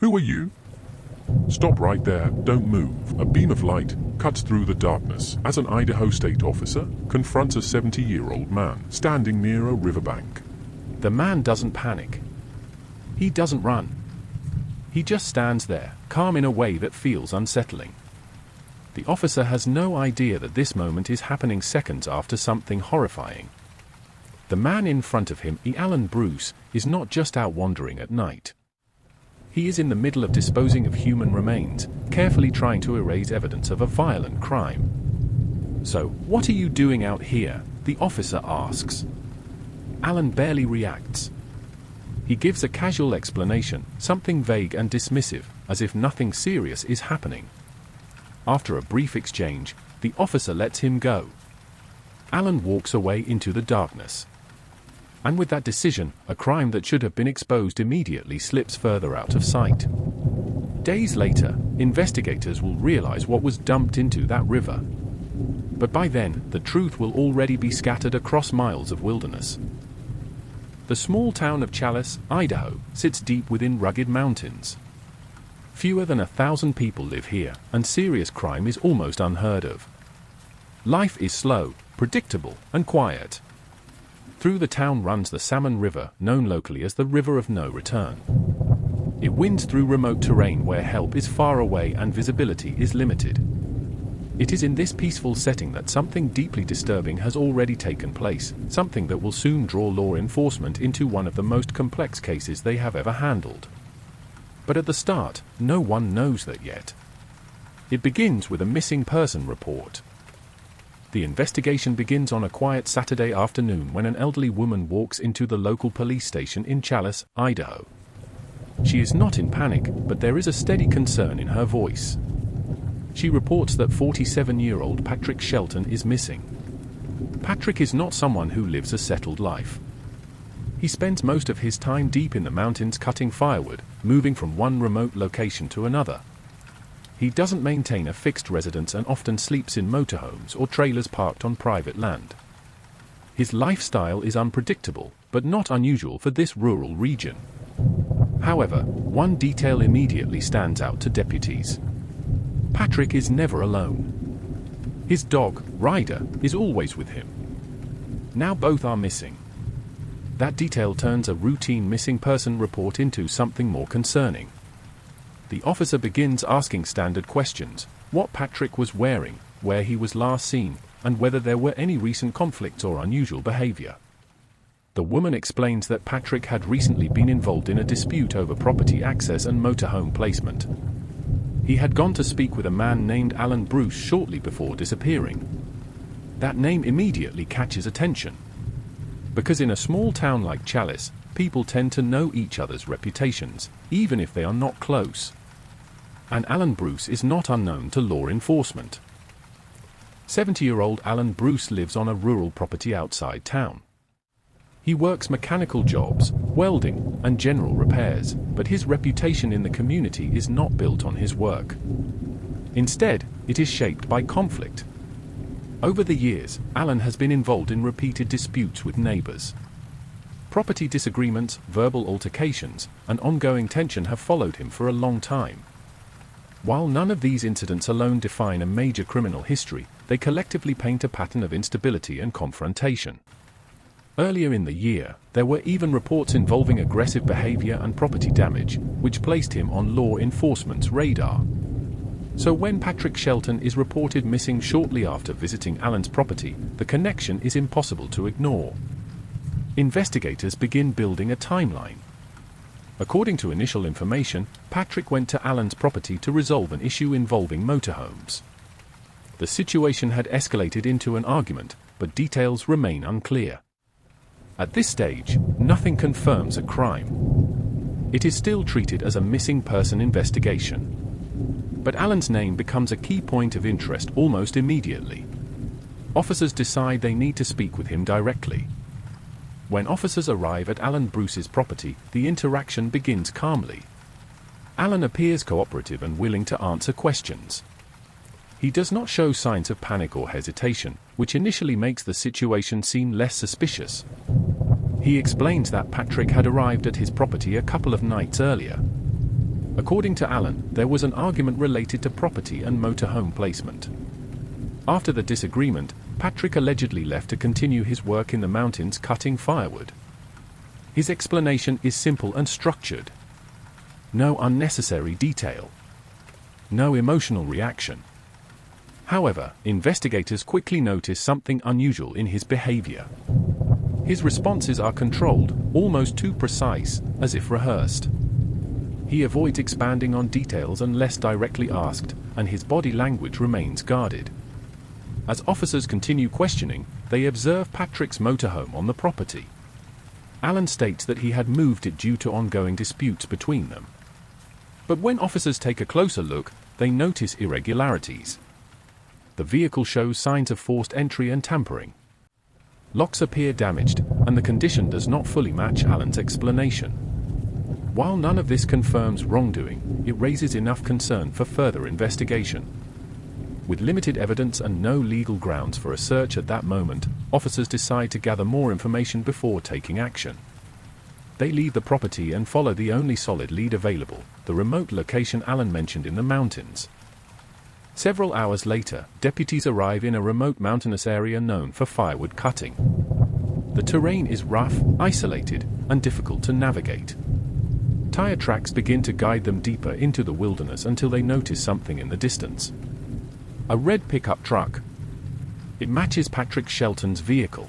Who are you? Stop right there, don't move. A beam of light cuts through the darkness as an Idaho state officer confronts a 70-year-old man standing near a riverbank. The man doesn't panic. He doesn't run. He just stands there, calm in a way that feels unsettling. The officer has no idea that this moment is happening seconds after something horrifying. The man in front of him, Alan Bruce, is not just out wandering at night. He is in the middle of disposing of human remains, carefully trying to erase evidence of a violent crime. "So, what are you doing out here?" the officer asks. Alan barely reacts. He gives a casual explanation, something vague and dismissive, as if nothing serious is happening. After a brief exchange, the officer lets him go. Alan walks away into the darkness. And with that decision, a crime that should have been exposed immediately slips further out of sight. Days later, investigators will realize what was dumped into that river. But by then, the truth will already be scattered across miles of wilderness. The small town of Challis, Idaho, sits deep within rugged mountains. Fewer than 1,000 people live here, and serious crime is almost unheard of. Life is slow, predictable, and quiet. Through the town runs the Salmon River, known locally as the River of No Return. It winds through remote terrain where help is far away and visibility is limited. It is in this peaceful setting that something deeply disturbing has already taken place, something that will soon draw law enforcement into one of the most complex cases they have ever handled. But at the start, no one knows that yet. It begins with a missing person report. The investigation begins on a quiet Saturday afternoon when an elderly woman walks into the local police station in Challis, Idaho. She is not in panic, but there is a steady concern in her voice. She reports that 47-year-old Patrick Shelton is missing. Patrick is not someone who lives a settled life. He spends most of his time deep in the mountains cutting firewood, moving from one remote location to another. He doesn't maintain a fixed residence and often sleeps in motorhomes or trailers parked on private land. His lifestyle is unpredictable, but not unusual for this rural region. However, one detail immediately stands out to deputies. Patrick is never alone. His dog, Ryder, is always with him. Now both are missing. That detail turns a routine missing person report into something more concerning. The officer begins asking standard questions: what Patrick was wearing, where he was last seen, and whether there were any recent conflicts or unusual behavior. The woman explains that Patrick had recently been involved in a dispute over property access and motorhome placement. He had gone to speak with a man named Alan Bruce shortly before disappearing. That name immediately catches attention. Because in a small town like Challis, people tend to know each other's reputations, even if they are not close. And Alan Bruce is not unknown to law enforcement. 70-year-old Alan Bruce lives on a rural property outside town. He works mechanical jobs, welding, and general repairs, but his reputation in the community is not built on his work. Instead, it is shaped by conflict. Over the years, Alan has been involved in repeated disputes with neighbors. Property disagreements, verbal altercations, and ongoing tension have followed him for a long time. While none of these incidents alone define a major criminal history, they collectively paint a pattern of instability and confrontation. Earlier in the year, there were even reports involving aggressive behavior and property damage, which placed him on law enforcement's radar. So when Patrick Shelton is reported missing shortly after visiting Alan's property, the connection is impossible to ignore. Investigators begin building a timeline. According to initial information, Patrick went to Alan's property to resolve an issue involving motorhomes. The situation had escalated into an argument, but details remain unclear. At this stage, nothing confirms a crime. It is still treated as a missing person investigation. But Alan's name becomes a key point of interest almost immediately. Officers decide they need to speak with him directly. When officers arrive at Alan Bruce's property, the interaction begins calmly. Alan appears cooperative and willing to answer questions. He does not show signs of panic or hesitation, which initially makes the situation seem less suspicious. He explains that Patrick had arrived at his property a couple of nights earlier. According to Alan, there was an argument related to property and motorhome placement. After the disagreement, Patrick allegedly left to continue his work in the mountains cutting firewood. His explanation is simple and structured. No unnecessary detail. No emotional reaction. However, investigators quickly notice something unusual in his behavior. His responses are controlled, almost too precise, as if rehearsed. He avoids expanding on details unless directly asked, and his body language remains guarded. As officers continue questioning, they observe Patrick's motorhome on the property. Alan states that he had moved it due to ongoing disputes between them. But when officers take a closer look, they notice irregularities. The vehicle shows signs of forced entry and tampering. Locks appear damaged, and the condition does not fully match Alan's explanation. While none of this confirms wrongdoing, it raises enough concern for further investigation. With limited evidence and no legal grounds for a search at that moment, officers decide to gather more information before taking action. They leave the property and follow the only solid lead available, the remote location Alan mentioned in the mountains. Several hours later, deputies arrive in a remote mountainous area known for firewood cutting. The terrain is rough, isolated, and difficult to navigate. Tire tracks begin to guide them deeper into the wilderness until they notice something in the distance. A red pickup truck. It matches Patrick Shelton's vehicle.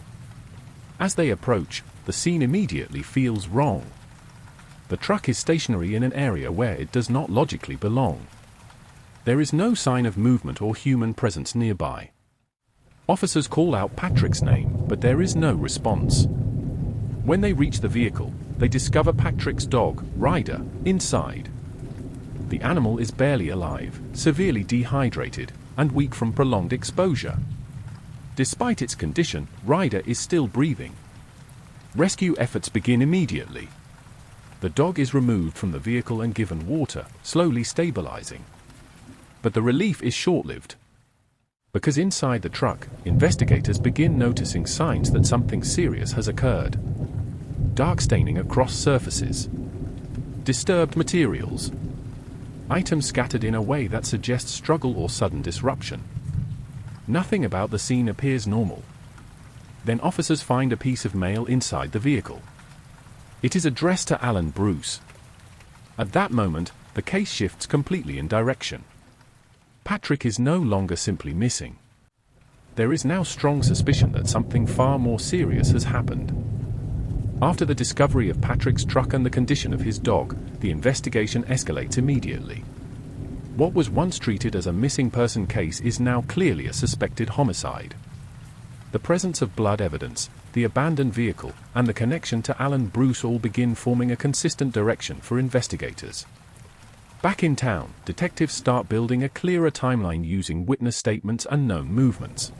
As they approach, the scene immediately feels wrong. The truck is stationary in an area where it does not logically belong. There is no sign of movement or human presence nearby. Officers call out Patrick's name, but there is no response. When they reach the vehicle, they discover Patrick's dog, Ryder, inside. The animal is barely alive, severely dehydrated, and weak from prolonged exposure. Despite its condition, Ryder is still breathing. Rescue efforts begin immediately. The dog is removed from the vehicle and given water, slowly stabilizing. But the relief is short-lived. Because inside the truck, investigators begin noticing signs that something serious has occurred. Dark staining across surfaces. Disturbed materials. Items scattered in a way that suggests struggle or sudden disruption. Nothing about the scene appears normal. Then officers find a piece of mail inside the vehicle. It is addressed to Alan Bruce. At that moment, the case shifts completely in direction. Patrick is no longer simply missing. There is now strong suspicion that something far more serious has happened. After the discovery of Patrick's truck and the condition of his dog, the investigation escalates immediately. What was once treated as a missing person case is now clearly a suspected homicide. The presence of blood evidence, the abandoned vehicle, and the connection to Alan Bruce all begin forming a consistent direction for investigators. Back in town, detectives start building a clearer timeline using witness statements and known movements.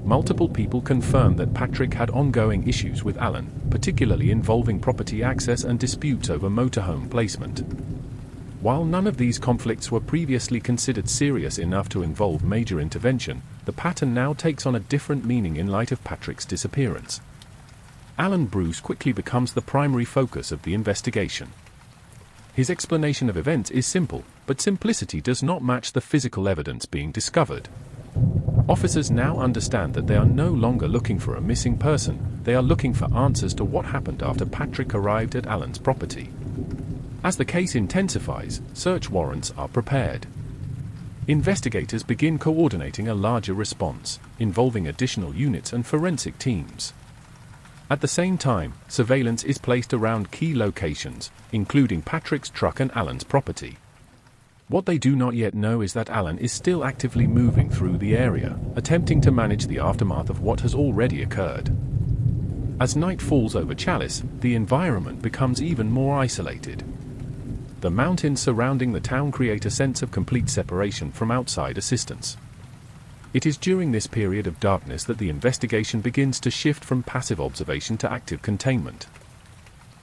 Multiple people confirm that Patrick had ongoing issues with Alan, particularly involving property access and disputes over motorhome placement. While none of these conflicts were previously considered serious enough to involve major intervention, the pattern now takes on a different meaning in light of Patrick's disappearance. Alan Bruce quickly becomes the primary focus of the investigation. His explanation of events is simple, but simplicity does not match the physical evidence being discovered. Officers now understand that they are no longer looking for a missing person, they are looking for answers to what happened after Patrick arrived at Alan's property. As the case intensifies, search warrants are prepared. Investigators begin coordinating a larger response, involving additional units and forensic teams. At the same time, surveillance is placed around key locations, including Patrick's truck and Alan's property. What they do not yet know is that Alan is still actively moving through the area, attempting to manage the aftermath of what has already occurred. As night falls over Chalice, the environment becomes even more isolated. The mountains surrounding the town create a sense of complete separation from outside assistance. It is during this period of darkness that the investigation begins to shift from passive observation to active containment.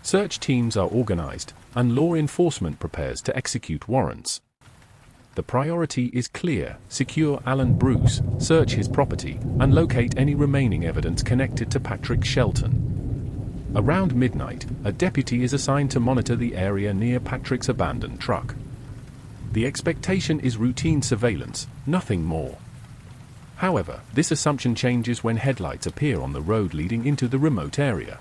Search teams are organized, and law enforcement prepares to execute warrants. The priority is clear: secure Alan Bruce, search his property, and locate any remaining evidence connected to Patrick Shelton. Around midnight, a deputy is assigned to monitor the area near Patrick's abandoned truck. The expectation is routine surveillance, nothing more. However, this assumption changes when headlights appear on the road leading into the remote area.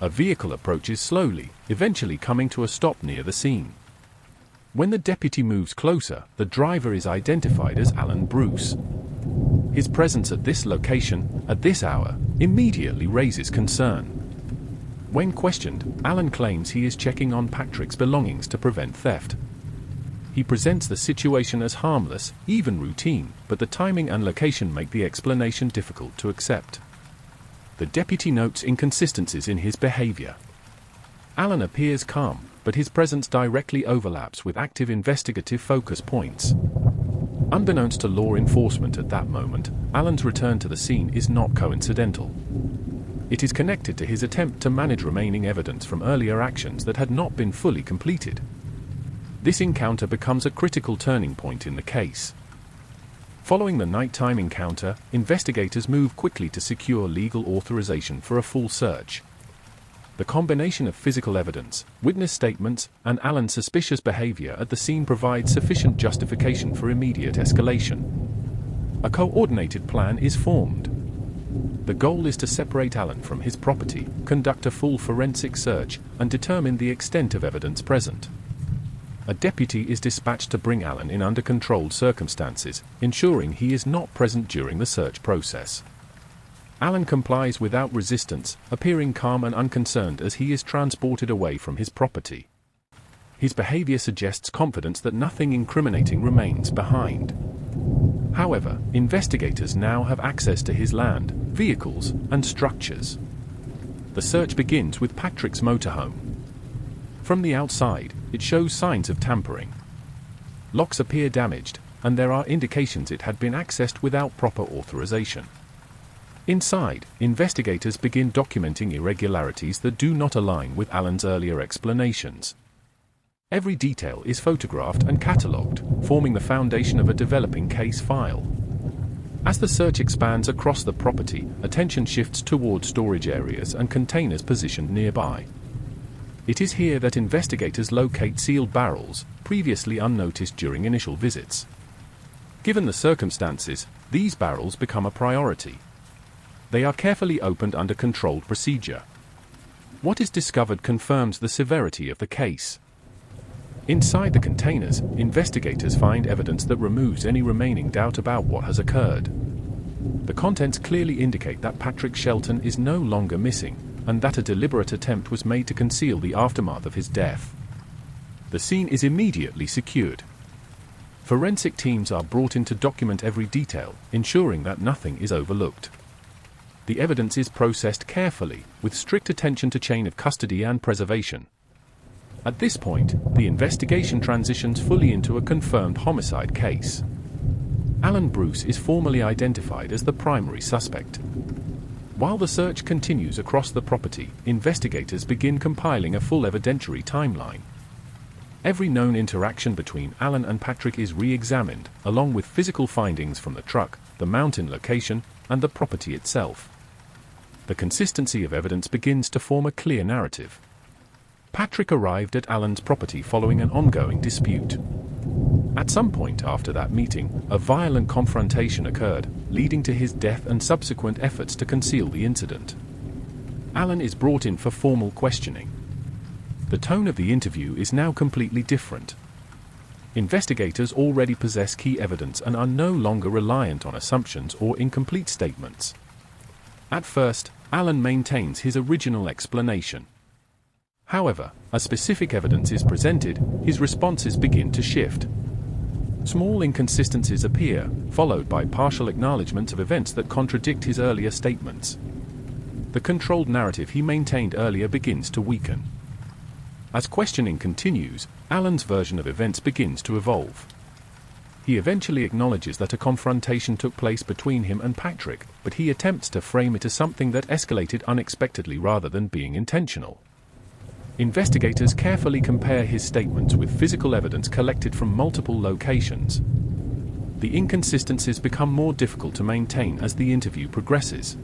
A vehicle approaches slowly, eventually coming to a stop near the scene. When the deputy moves closer, the driver is identified as Alan Bruce. His presence at this location, at this hour, immediately raises concern. When questioned, Alan claims he is checking on Patrick's belongings to prevent theft. He presents the situation as harmless, even routine, but the timing and location make the explanation difficult to accept. The deputy notes inconsistencies in his behavior. Alan appears calm, but his presence directly overlaps with active investigative focus points. Unbeknownst to law enforcement at that moment, Alan's return to the scene is not coincidental. It is connected to his attempt to manage remaining evidence from earlier actions that had not been fully completed. This encounter becomes a critical turning point in the case. Following the nighttime encounter, investigators move quickly to secure legal authorization for a full search. The combination of physical evidence, witness statements, and Alan's suspicious behavior at the scene provides sufficient justification for immediate escalation. A coordinated plan is formed. The goal is to separate Alan from his property, conduct a full forensic search, and determine the extent of evidence present. A deputy is dispatched to bring Alan in under controlled circumstances, ensuring he is not present during the search process. Alan complies without resistance, appearing calm and unconcerned as he is transported away from his property. His behavior suggests confidence that nothing incriminating remains behind. However, investigators now have access to his land, vehicles, and structures. The search begins with Patrick's motorhome. From the outside, it shows signs of tampering. Locks appear damaged, and there are indications it had been accessed without proper authorization. Inside, investigators begin documenting irregularities that do not align with Alan's earlier explanations. Every detail is photographed and catalogued, forming the foundation of a developing case file. As the search expands across the property, attention shifts toward storage areas and containers positioned nearby. It is here that investigators locate sealed barrels, previously unnoticed during initial visits. Given the circumstances, these barrels become a priority. They are carefully opened under controlled procedure. What is discovered confirms the severity of the case. Inside the containers, investigators find evidence that removes any remaining doubt about what has occurred. The contents clearly indicate that Patrick Shelton is no longer missing, and that a deliberate attempt was made to conceal the aftermath of his death. The scene is immediately secured. Forensic teams are brought in to document every detail, ensuring that nothing is overlooked. The evidence is processed carefully, with strict attention to chain of custody and preservation. At this point, the investigation transitions fully into a confirmed homicide case. Alan Bruce is formally identified as the primary suspect. While the search continues across the property, investigators begin compiling a full evidentiary timeline. Every known interaction between Alan and Patrick is re-examined, along with physical findings from the truck, the mountain location, and the property itself. The consistency of evidence begins to form a clear narrative. Patrick arrived at Alan's property following an ongoing dispute. At some point after that meeting, a violent confrontation occurred, leading to his death and subsequent efforts to conceal the incident. Alan is brought in for formal questioning. The tone of the interview is now completely different. Investigators already possess key evidence and are no longer reliant on assumptions or incomplete statements. At first, Alan maintains his original explanation. However, as specific evidence is presented, his responses begin to shift. Small inconsistencies appear, followed by partial acknowledgments of events that contradict his earlier statements. The controlled narrative he maintained earlier begins to weaken. As questioning continues, Alan's version of events begins to evolve. He eventually acknowledges that a confrontation took place between him and Patrick, but he attempts to frame it as something that escalated unexpectedly rather than being intentional. Investigators carefully compare his statements with physical evidence collected from multiple locations. The inconsistencies become more difficult to maintain as the interview progresses.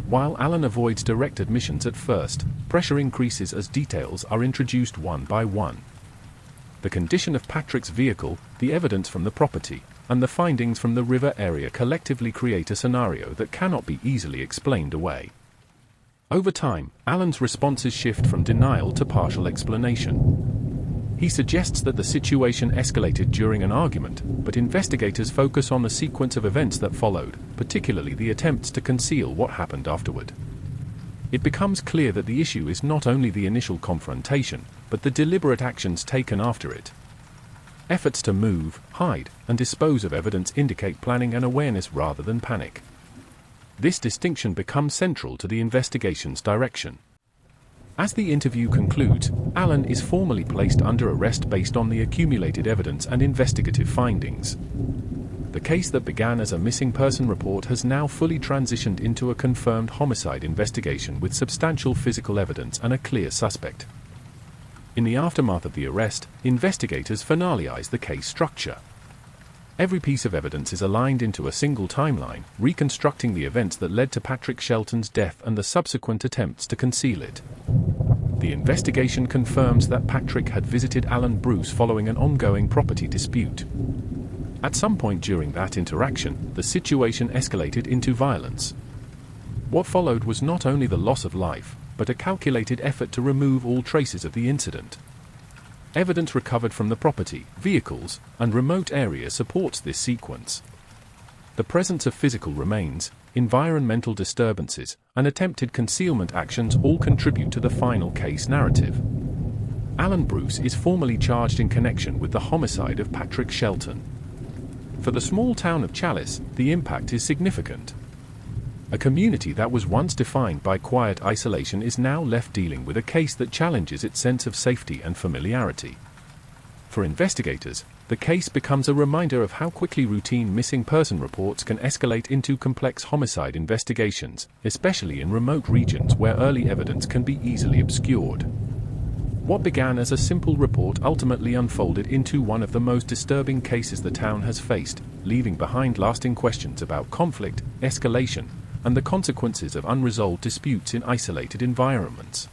While Alan avoids direct admissions at first, pressure increases as details are introduced one by one. The condition of Patrick's vehicle, the evidence from the property, and the findings from the river area collectively create a scenario that cannot be easily explained away. Over time, Alan's responses shift from denial to partial explanation. He suggests that the situation escalated during an argument, but investigators focus on the sequence of events that followed, particularly the attempts to conceal what happened afterward. It becomes clear that the issue is not only the initial confrontation, but the deliberate actions taken after it. Efforts to move, hide, and dispose of evidence indicate planning and awareness rather than panic. This distinction becomes central to the investigation's direction. As the interview concludes, Alan is formally placed under arrest based on the accumulated evidence and investigative findings. The case that began as a missing person report has now fully transitioned into a confirmed homicide investigation with substantial physical evidence and a clear suspect. In the aftermath of the arrest, investigators finalize the case structure. Every piece of evidence is aligned into a single timeline, reconstructing the events that led to Patrick Shelton's death and the subsequent attempts to conceal it. The investigation confirms that Patrick had visited Alan Bruce following an ongoing property dispute. At some point during that interaction, the situation escalated into violence. What followed was not only the loss of life, but a calculated effort to remove all traces of the incident. Evidence recovered from the property, vehicles, and remote areas supports this sequence. The presence of physical remains, environmental disturbances, and attempted concealment actions all contribute to the final case narrative. Alan Bruce is formally charged in connection with the homicide of Patrick Shelton. For the small town of Chalice, the impact is significant. A community that was once defined by quiet isolation is now left dealing with a case that challenges its sense of safety and familiarity. For investigators, the case becomes a reminder of how quickly routine missing person reports can escalate into complex homicide investigations, especially in remote regions where early evidence can be easily obscured. What began as a simple report ultimately unfolded into one of the most disturbing cases the town has faced, leaving behind lasting questions about conflict, escalation, and the consequences of unresolved disputes in isolated environments.